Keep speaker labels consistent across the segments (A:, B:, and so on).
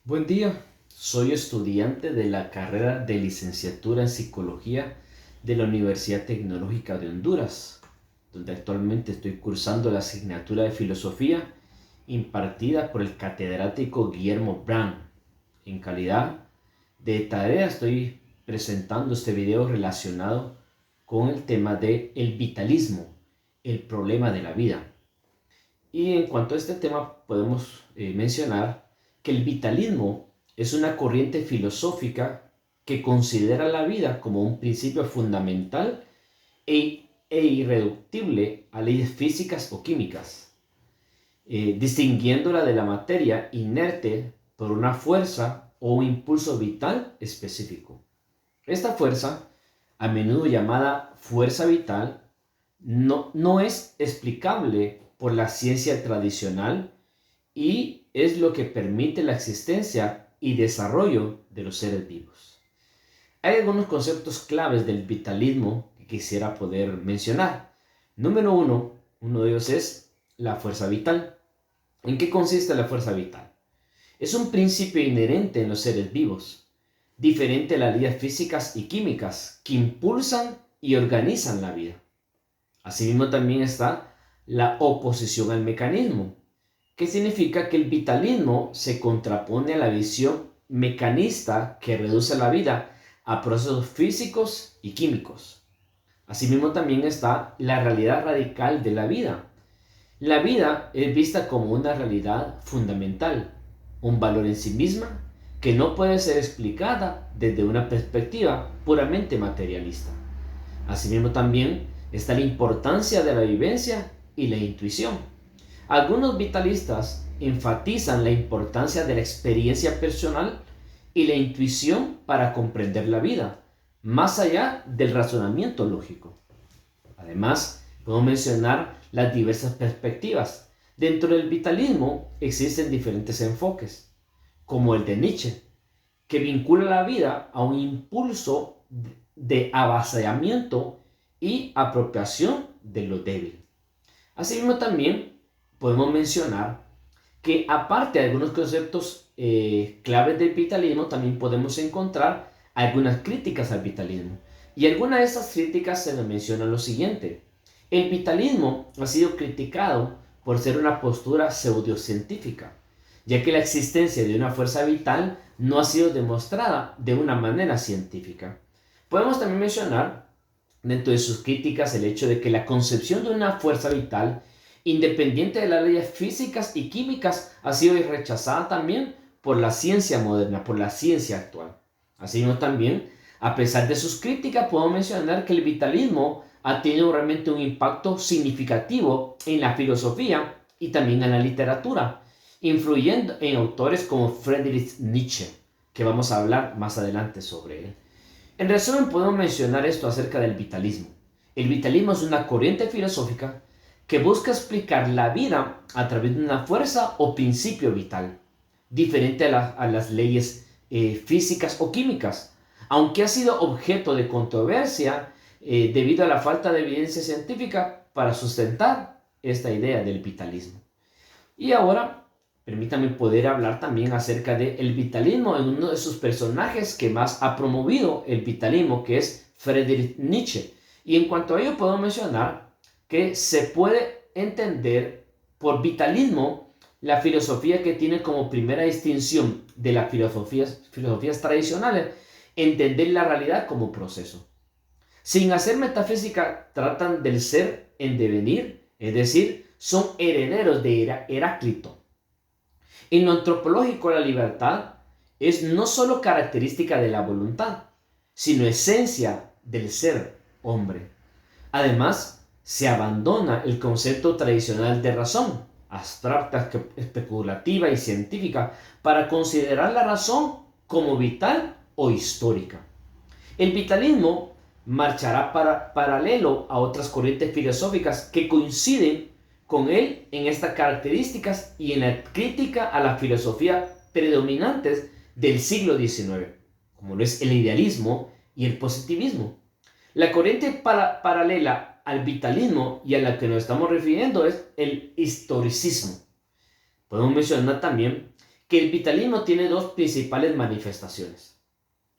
A: Buen día, soy estudiante de la carrera de licenciatura en Psicología de la Universidad Tecnológica de Honduras, donde actualmente estoy cursando la asignatura de Filosofía impartida por el catedrático Guillermo Brand. En calidad de tarea estoy presentando este video relacionado con el tema de el vitalismo, el problema de la vida. Y en cuanto a este tema podemos mencionar que el vitalismo es una corriente filosófica que considera la vida como un principio fundamental e irreductible a leyes físicas o químicas, distinguiéndola de la materia inerte por una fuerza o un impulso vital específico. Esta fuerza, a menudo llamada fuerza vital, no es explicable por la ciencia tradicional y es lo que permite la existencia y desarrollo de los seres vivos. Hay algunos conceptos claves del vitalismo que quisiera poder mencionar. Número uno de ellos es la fuerza vital. ¿En qué consiste la fuerza vital? Es un principio inherente en los seres vivos, diferente a las leyes físicas y químicas que impulsan y organizan la vida. Asimismo también está la oposición al mecanismo, que significa que el vitalismo se contrapone a la visión mecanista que reduce la vida a procesos físicos y químicos. Asimismo también está la realidad radical de la vida. La vida es vista como una realidad fundamental, un valor en sí misma que no puede ser explicada desde una perspectiva puramente materialista. Asimismo también está la importancia de la vivencia y la intuición. Algunos vitalistas enfatizan la importancia de la experiencia personal y la intuición para comprender la vida, más allá del razonamiento lógico. Además, podemos mencionar las diversas perspectivas. Dentro del vitalismo existen diferentes enfoques, como el de Nietzsche, que vincula la vida a un impulso de avasallamiento y apropiación de lo débil. Asimismo también podemos mencionar que aparte de algunos conceptos claves del vitalismo, también podemos encontrar algunas críticas al vitalismo. Y algunas de estas críticas se nos menciona lo siguiente. El vitalismo ha sido criticado por ser una postura pseudocientífica, ya que la existencia de una fuerza vital no ha sido demostrada de una manera científica. Podemos también mencionar dentro de sus críticas el hecho de que la concepción de una fuerza vital, independiente de las leyes físicas y químicas, ha sido rechazada también por la ciencia moderna, por la ciencia actual. Así mismo también, a pesar de sus críticas, podemos mencionar que el vitalismo ha tenido realmente un impacto significativo en la filosofía y también en la literatura, influyendo en autores como Friedrich Nietzsche, que vamos a hablar más adelante sobre él. En resumen, podemos mencionar esto acerca del vitalismo. El vitalismo es una corriente filosófica que busca explicar la vida a través de una fuerza o principio vital, diferente a las leyes físicas o químicas, aunque ha sido objeto de controversia debido a la falta de evidencia científica para sustentar esta idea del vitalismo. Y ahora, permítame poder hablar también acerca del vitalismo en uno de sus personajes que más ha promovido el vitalismo, que es Friedrich Nietzsche. Y en cuanto a ello, puedo mencionar que se puede entender por vitalismo la filosofía que tiene como primera distinción de las filosofías tradicionales, entender la realidad como proceso. Sin hacer metafísica, tratan del ser en devenir, es decir, son herederos de Heráclito. En lo antropológico, la libertad es no solo característica de la voluntad, sino esencia del ser hombre. Además, se abandona el concepto tradicional de razón, abstracta, especulativa y científica, para considerar la razón como vital o histórica. El vitalismo marchará paralelo a otras corrientes filosóficas que coinciden con él en estas características y en la crítica a la filosofía predominantes del siglo XIX, como lo es el idealismo y el positivismo. La corriente paralela al vitalismo y a la que nos estamos refiriendo es el historicismo. Podemos mencionar también que el vitalismo tiene dos principales manifestaciones.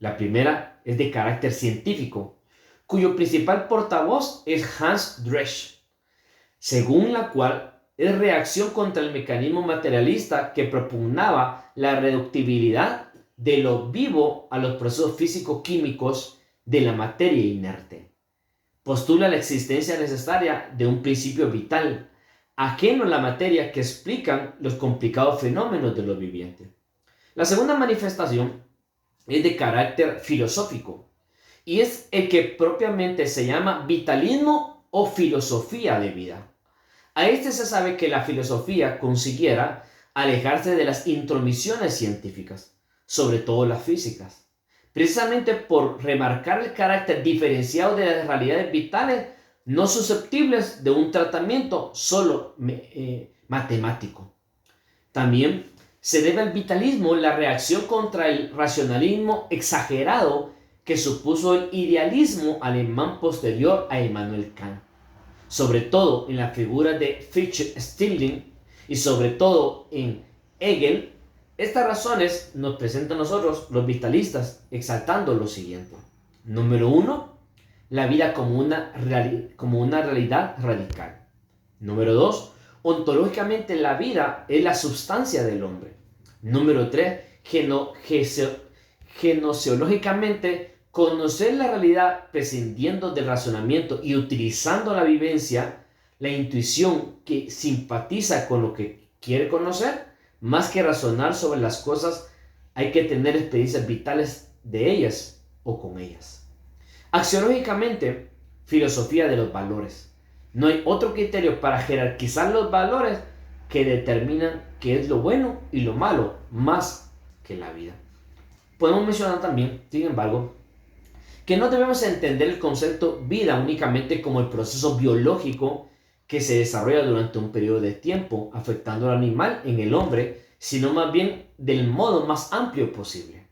A: La primera es de carácter científico, cuyo principal portavoz es Hans Dresch, según la cual es reacción contra el mecanismo materialista que propugnaba la reductibilidad de lo vivo a los procesos físico-químicos de la materia inerte. Postula la existencia necesaria de un principio vital, ajeno a la materia, que explican los complicados fenómenos de lo viviente. La segunda manifestación es de carácter filosófico y es el que propiamente se llama vitalismo o filosofía de vida. A este se sabe que la filosofía consiguiera alejarse de las intromisiones científicas, sobre todo las físicas, precisamente por remarcar el carácter diferenciado de las realidades vitales no susceptibles de un tratamiento solo matemático. También se debe al vitalismo la reacción contra el racionalismo exagerado que supuso el idealismo alemán posterior a Immanuel Kant, sobre todo en la figura de Fichte Stirling y sobre todo en Hegel. Estas razones nos presentan a nosotros, los vitalistas, exaltando lo siguiente. Número 1, la vida como una realidad radical. Número 2, ontológicamente la vida es la substancia del hombre. Número 3, genociológicamente conocer la realidad prescindiendo del razonamiento y utilizando la vivencia, la intuición que simpatiza con lo que quiere conocer. Más que razonar sobre las cosas, hay que tener experiencias vitales de ellas o con ellas. Axiológicamente, filosofía de los valores. No hay otro criterio para jerarquizar los valores que determinan qué es lo bueno y lo malo, más que la vida. Podemos mencionar también, sin embargo, que no debemos entender el concepto vida únicamente como el proceso biológico que se desarrolla durante un periodo de tiempo, afectando al animal en el hombre, sino más bien del modo más amplio posible.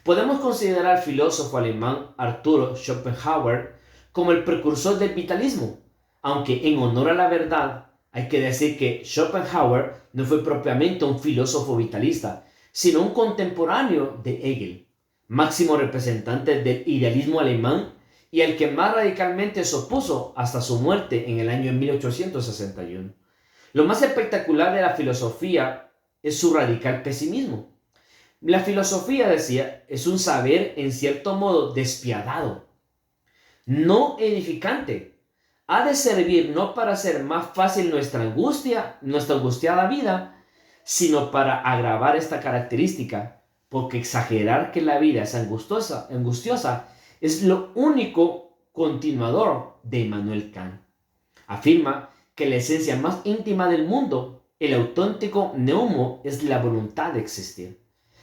A: Podemos considerar al filósofo alemán Arthur Schopenhauer como el precursor del vitalismo, aunque en honor a la verdad hay que decir que Schopenhauer no fue propiamente un filósofo vitalista, sino un contemporáneo de Hegel, máximo representante del idealismo alemán y al que más radicalmente se opuso hasta su muerte en el año 1861. Lo más espectacular de la filosofía es su radical pesimismo. La filosofía, decía, es un saber en cierto modo despiadado, no edificante. Ha de servir no para hacer más fácil nuestra angustiada vida, sino para agravar esta característica, porque exagerar que la vida es angustiosa es lo único continuador de Immanuel Kant. Afirma que la esencia más íntima del mundo, el auténtico neumo, es la voluntad de existir,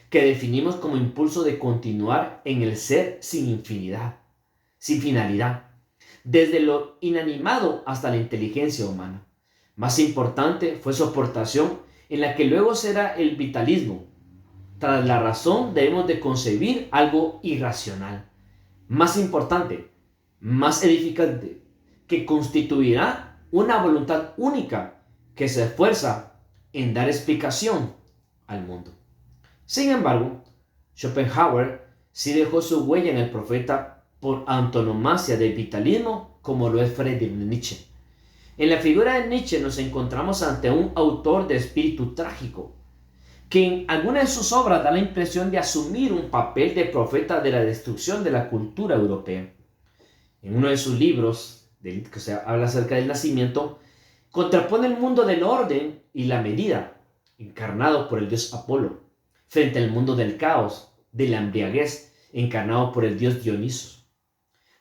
A: que definimos como impulso de continuar en el ser sin finalidad, desde lo inanimado hasta la inteligencia humana. Más importante fue su aportación en la que luego será el vitalismo. Tras la razón debemos de concebir algo irracional, más importante, más edificante, que constituirá una voluntad única que se esfuerza en dar explicación al mundo. Sin embargo, Schopenhauer sí dejó su huella en el profeta por antonomasia del vitalismo, como lo es Friedrich Nietzsche. En la figura de Nietzsche nos encontramos ante un autor de espíritu trágico, que en alguna de sus obras da la impresión de asumir un papel de profeta de la destrucción de la cultura europea. En uno de sus libros, que habla acerca del nacimiento, contrapone el mundo del orden y la medida, encarnado por el dios Apolo, frente al mundo del caos, de la embriaguez, encarnado por el dios Dioniso.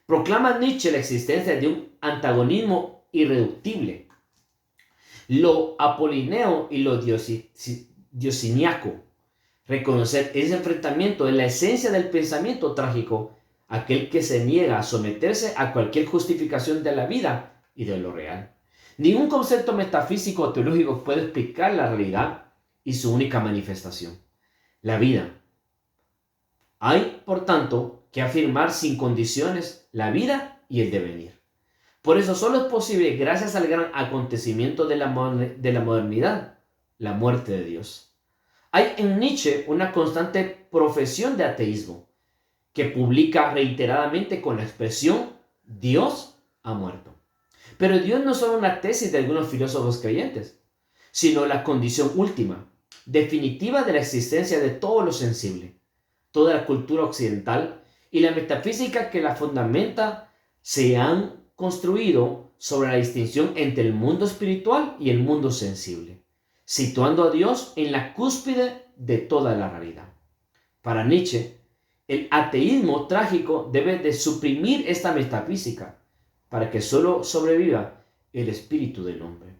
A: Proclama Nietzsche la existencia de un antagonismo irreductible, lo apolineo y lo diosiniaco. Reconocer ese enfrentamiento es la esencia del pensamiento trágico, aquel que se niega a someterse a cualquier justificación de la vida y de lo real. Ningún concepto metafísico o teológico puede explicar la realidad y su única manifestación, la vida. Hay, por tanto, que afirmar sin condiciones la vida y el devenir. Por eso solo es posible gracias al gran acontecimiento de la modernidad, la muerte de Dios. Hay en Nietzsche una constante profesión de ateísmo que publica reiteradamente con la expresión Dios ha muerto. Pero Dios no es solo una tesis de algunos filósofos creyentes, sino la condición última, definitiva de la existencia de todo lo sensible. Toda la cultura occidental y la metafísica que la fundamenta se han construido sobre la distinción entre el mundo espiritual y el mundo sensible, situando a Dios en la cúspide de toda la realidad. Para Nietzsche, el ateísmo trágico debe de suprimir esta metafísica para que solo sobreviva el espíritu del hombre.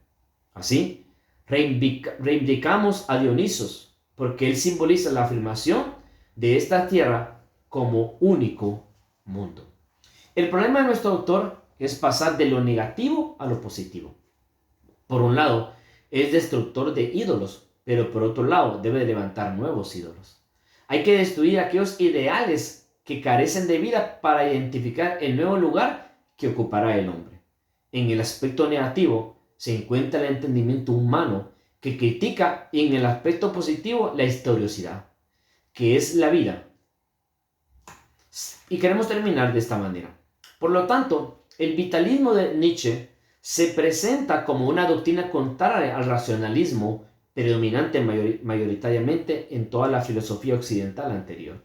A: Así, reivindicamos a Dionisos porque él simboliza la afirmación de esta tierra como único mundo. El problema de nuestro autor es pasar de lo negativo a lo positivo. Por un lado, es destructor de ídolos, pero por otro lado, debe levantar nuevos ídolos. Hay que destruir aquellos ideales que carecen de vida para identificar el nuevo lugar que ocupará el hombre. En el aspecto negativo se encuentra el entendimiento humano que critica, y en el aspecto positivo la historiosidad, que es la vida. Y queremos terminar de esta manera. Por lo tanto, el vitalismo de Nietzsche se presenta como una doctrina contraria al racionalismo predominante mayoritariamente en toda la filosofía occidental anterior.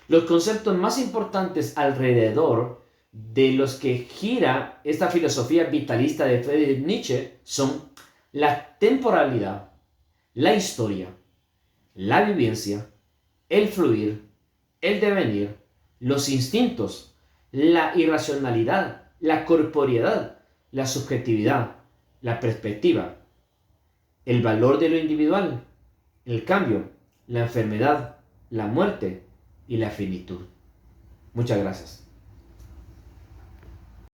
A: Los conceptos más importantes alrededor de los que gira esta filosofía vitalista de Friedrich Nietzsche son la temporalidad, la historia, la vivencia, el fluir, el devenir, los instintos, la irracionalidad, la corporeidad, la subjetividad, la perspectiva, el valor de lo individual, el cambio, la enfermedad, la muerte y la finitud. Muchas gracias.